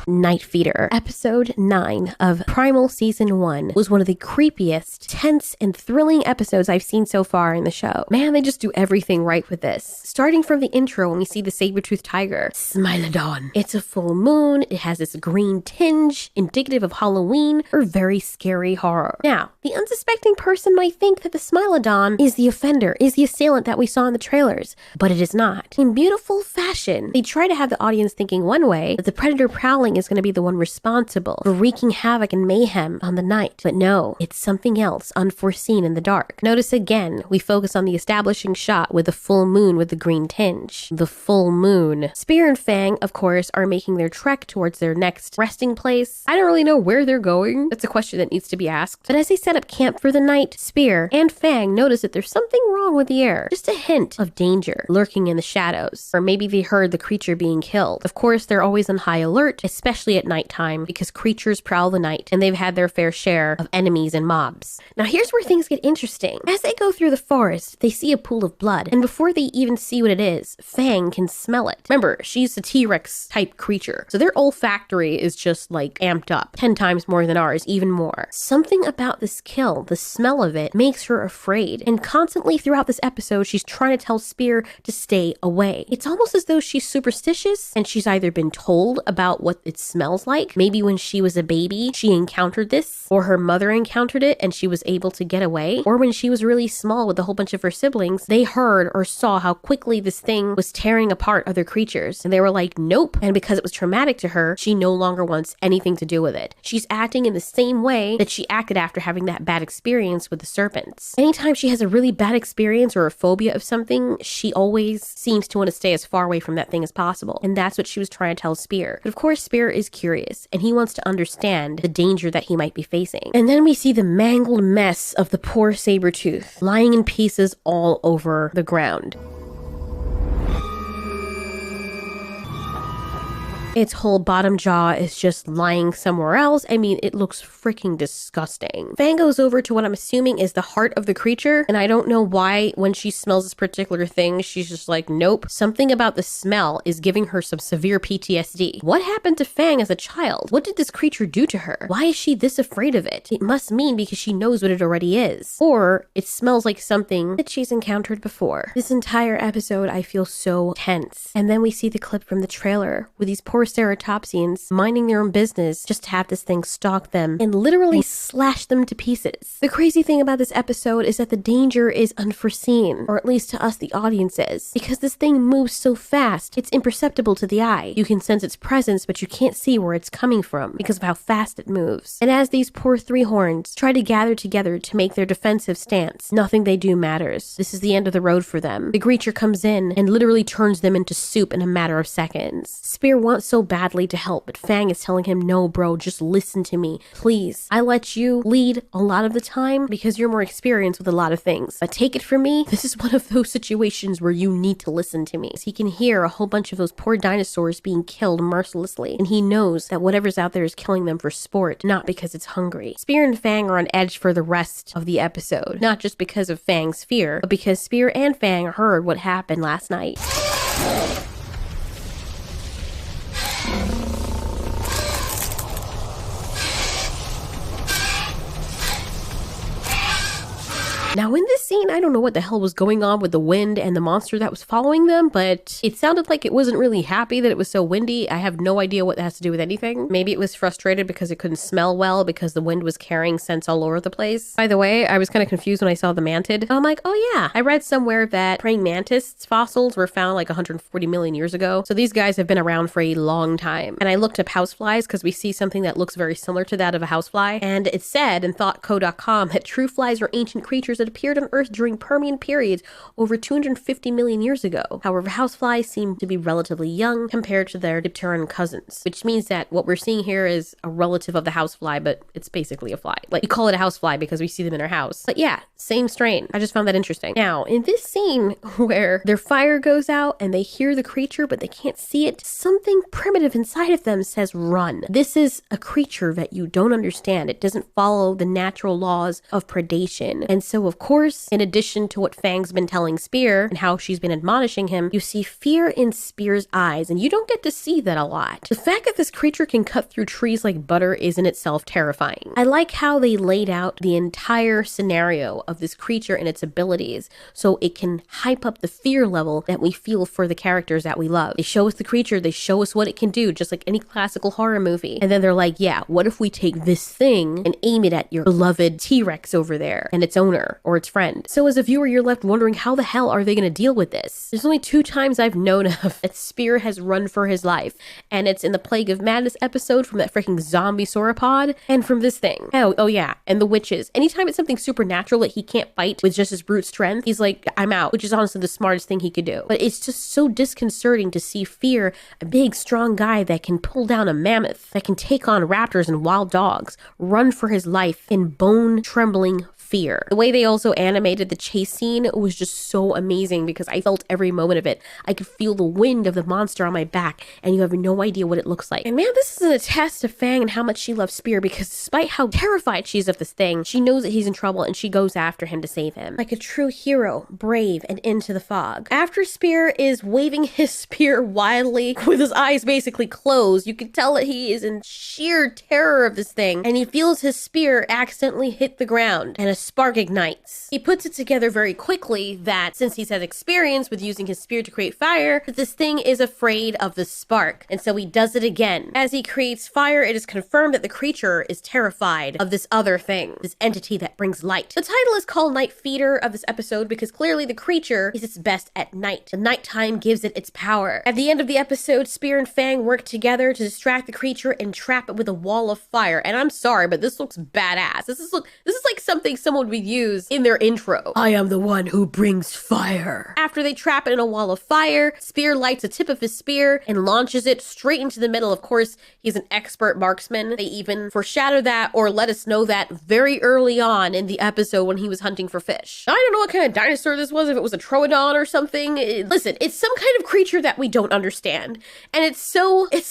Night Feeder. Episode 9 of Primal Season 1 was one of the creepiest, tense, and thrilling episodes I've seen so far in the show. Man, they just do everything right with this. Starting from the intro when we see the saber-toothed tiger, Smilodon. It's a full moon, it has this green tinge, indicative of Halloween or very scary horror. Now, the unsuspecting person might think that the Smilodon is the offender, is the assailant that we saw in the trailers, but it is not. In beautiful fashion, they try to have the audience thinking one way, that the predator prowling is going to be the one responsible for wreaking havoc and mayhem on the night. But no, it's something else unforeseen in the dark. Notice again, we focus on the establishing shot with the full moon with the green tinge. The full moon. Spear and Fang, of course, are making their trek towards their next resting place. I don't really know where they're going. That's a question that needs to be asked. But as they set up camp for the night, Spear and Fang notice that there's something wrong with the air. Just a hint of danger lurking in the shadows. Or maybe they heard the creature being killed. Of course, they're always on high alert, especially at nighttime, because creatures prowl the night and they've had their fair share of enemies and mobs. Now here's where things get interesting. As they go through the forest, they see a pool of blood, and before they even see what it is, Fang can smell it. Remember, she's a T-Rex type creature, so their olfactory is just like amped up 10 times more than ours, even more. Something about this kill, the smell of it, makes her afraid, and constantly throughout this episode she's trying to tell Spear to stay away. It's almost as though she's superstitious and she's either been told about what it smells like, maybe when she was a baby she encountered this, or her mother encountered it and she was able to get away, or when she was really small with a whole bunch of her siblings, they heard or saw how quickly this thing was tearing apart other creatures and they were like, nope, and because it was traumatic to her, she no longer wants anything to do with it. She's acting in the same way that she acted after having that bad experience with the serpents. Anytime she has a really bad experience or a phobia of something, she always seems to want to stay as far away from that thing as possible, and that's what she was trying to tell Spear. But of course Spear is curious and he wants to understand the danger that he might be facing. And then we see the mangled mess of the poor saber-tooth lying in pieces all over the ground. Its whole bottom jaw is just lying somewhere else. I mean, it looks freaking disgusting. Fang goes over to what I'm assuming is the heart of the creature, and I don't know why when she smells this particular thing, she's just like, nope. Something about the smell is giving her some severe PTSD. What happened to Fang as a child? What did this creature do to her? Why is she this afraid of it? It must mean because she knows what it already is. Or it smells like something that she's encountered before. This entire episode, I feel so tense. And then we see the clip from the trailer with these poor ceratopsians minding their own business just to have this thing stalk them and literally slash them to pieces. The crazy thing about this episode is that the danger is unforeseen, or at least to us the audiences, because this thing moves so fast, it's imperceptible to the eye. You can sense its presence, but you can't see where it's coming from because of how fast it moves. And as these poor three horns try to gather together to make their defensive stance, nothing they do matters. This is the end of the road for them. The creature comes in and literally turns them into soup in a matter of seconds. Spear wants so badly to help, but Fang is telling him, no bro, just listen to me, please. I let you lead a lot of the time because you're more experienced with a lot of things, but take it from me, this is one of those situations where you need to listen to me. He can hear a whole bunch of those poor dinosaurs being killed mercilessly, and he knows that whatever's out there is killing them for sport, not because it's hungry. Spear and Fang are on edge for the rest of the episode, not just because of Fang's fear, but because Spear and Fang heard what happened last night. Now in this scene, I don't know what the hell was going on with the wind and the monster that was following them, but it sounded like it wasn't really happy that it was so windy. I have no idea what that has to do with anything. Maybe it was frustrated because it couldn't smell well because the wind was carrying scents all over the place. By the way, I was kind of confused when I saw the mantid. I'm like, oh yeah, I read somewhere that praying mantis fossils were found like 140 million years ago. So these guys have been around for a long time. And I looked up houseflies because we see something that looks very similar to that of a housefly. And it said in thoughtco.com that true flies are ancient creatures that appeared on Earth during Permian periods over 250 million years ago. However, houseflies seem to be relatively young compared to their dipteran cousins, which means that what we're seeing here is a relative of the housefly, but it's basically a fly. Like, we call it a housefly because we see them in our house. But yeah, same strain. I just found that interesting. Now, in this scene where their fire goes out and they hear the creature, but they can't see it, something primitive inside of them says run. This is a creature that you don't understand. It doesn't follow the natural laws of predation. And so, of of course, in addition to what Fang's been telling Spear and how she's been admonishing him, you see fear in Spear's eyes, and you don't get to see that a lot. The fact that this creature can cut through trees like butter is in itself terrifying. I like how they laid out the entire scenario of this creature and its abilities so it can hype up the fear level that we feel for the characters that we love. They show us the creature, they show us what it can do, just like any classical horror movie. And then they're like, yeah, what if we take this thing and aim it at your beloved T-Rex over there and its owner or its friend? So as a viewer, you're left wondering, how the hell are they going to deal with this? There's only 2 times I've known of that Spear has run for his life, and it's in the Plague of Madness episode from that freaking zombie sauropod, and from this thing. Oh yeah, and the witches. Anytime it's something supernatural that he can't fight with just his brute strength, he's like, I'm out, which is honestly the smartest thing he could do. But it's just so disconcerting to see Fear, a big, strong guy that can pull down a mammoth, that can take on raptors and wild dogs, run for his life in bone-trembling fear. The way they also animated the chase scene was just so amazing because I felt every moment of it. I could feel the wind of the monster on my back, and you have no idea what it looks like. And man, this is a test of Fang and how much she loves Spear, because despite how terrified she is of this thing, she knows that he's in trouble and she goes after him to save him. Like a true hero, brave and into the fog. After Spear is waving his spear wildly with his eyes basically closed, you can tell that he is in sheer terror of this thing, and he feels his spear accidentally hit the ground, and a spark ignites. He puts it together very quickly that since he's had experience with using his spear to create fire, that this thing is afraid of the spark, and so he does it again. As he creates fire, it is confirmed that the creature is terrified of this other thing, this entity that brings light. The title is called Night Feeder of this episode because clearly the creature is its best at night. The nighttime gives it its power. At the end of the episode, Spear and Fang work together to distract the creature and trap it with a wall of fire. And I'm sorry, but this looks badass. This is like something someone would use in their intro. I am the one who brings fire. After they trap it in a wall of fire, Spear lights the tip of his spear and launches it straight into the middle. Of course, he's an expert marksman. They even foreshadow that or let us know that very early on in the episode when he was hunting for fish. I don't know what kind of dinosaur this was, if it was a troodon or something. Listen, it's some kind of creature that we don't understand. And it's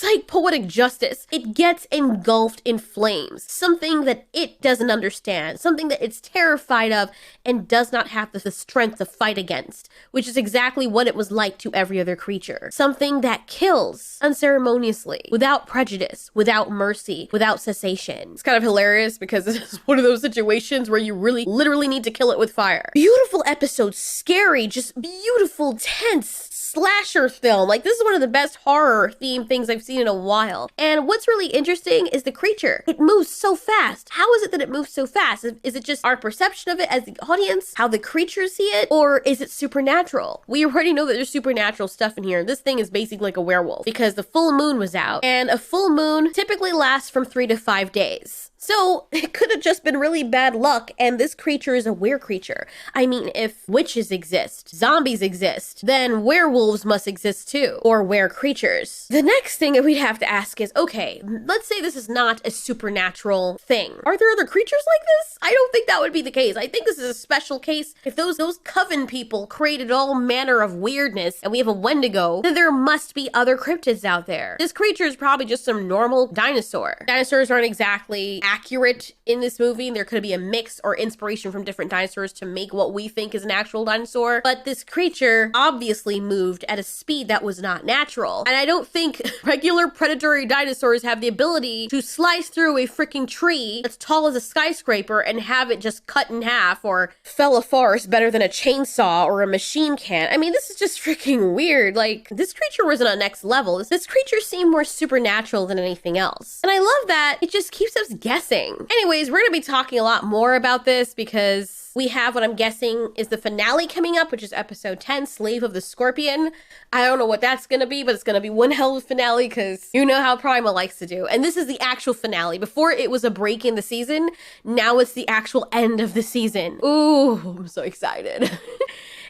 like poetic justice. It gets engulfed in flames. Something that it doesn't understand. Something that it's terrified of and does not have the strength to fight against, which is exactly what it was like to every other creature. Something that kills unceremoniously, without prejudice, without mercy, without cessation. It's kind of hilarious because it's one of those situations where you really literally need to kill it with fire. Beautiful episode, scary, just beautiful, tense, slasher film. Like, this is one of the best horror theme things I've seen in a while. And what's really interesting is the creature. It moves so fast. How is it that it moves so fast? Is it just our perception of it as the audience? How the creatures see it? Or is it supernatural? We already know that there's supernatural stuff in here. This thing is basically like a werewolf because the full moon was out, and a full moon typically lasts from 3 to 5 days. So it could have just been really bad luck, and this creature is a were creature. I mean, if witches exist, zombies exist, then werewolves must exist too, or were creatures. The next thing that we'd have to ask is, okay, let's say this is not a supernatural thing. Are there other creatures like this? I don't think that would be the case. I think this is a special case. If those Coven people created all manner of weirdness and we have a Wendigo, then there must be other cryptids out there. This creature is probably just some normal dinosaur. Dinosaurs aren't exactly accurate in this movie. There could be a mix or inspiration from different dinosaurs to make what we think is an actual dinosaur. But this creature obviously moved at a speed that was not natural. And I don't think regular predatory dinosaurs have the ability to slice through a freaking tree that's tall as a skyscraper and have it just cut in half or fell a forest better than a chainsaw or a machine can. I mean, this is just freaking weird. Like, this creature wasn't on next level. This creature seemed more supernatural than anything else. And I love that it just keeps us guessing. Anyways, we're gonna be talking a lot more about this because we have what I'm guessing is the finale coming up, which is episode 10, Slave of the Scorpion. I don't know what that's gonna be, but it's gonna be one hell of a finale because you know how Primal likes to do. And this is the actual finale. Before it was a break in the season, now it's the actual end of the season. Ooh, I'm so excited.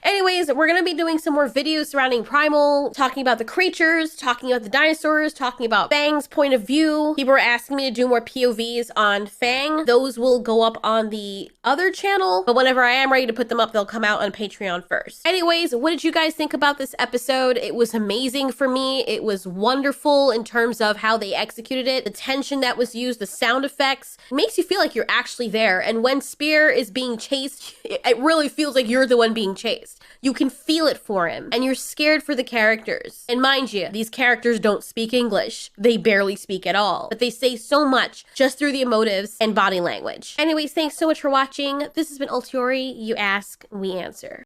Anyways, we're gonna be doing some more videos surrounding Primal, talking about the creatures, talking about the dinosaurs, talking about Fang's point of view. People are asking me to do more POVs on Fang. Those will go up on the other channel, but whenever I am ready to put them up, they'll come out on Patreon first. Anyways, what did you guys think about this episode? It was amazing for me. It was wonderful in terms of how they executed it, the tension that was used, the sound effects. It makes you feel like you're actually there. And when Spear is being chased, it really feels like you're the one being chased. You can feel it for him, and you're scared for the characters. And mind you, these characters don't speak English. They barely speak at all, but they say so much just through the emotives and body language. Anyways, thanks so much for watching. This has been Ultiori. You ask, we answer.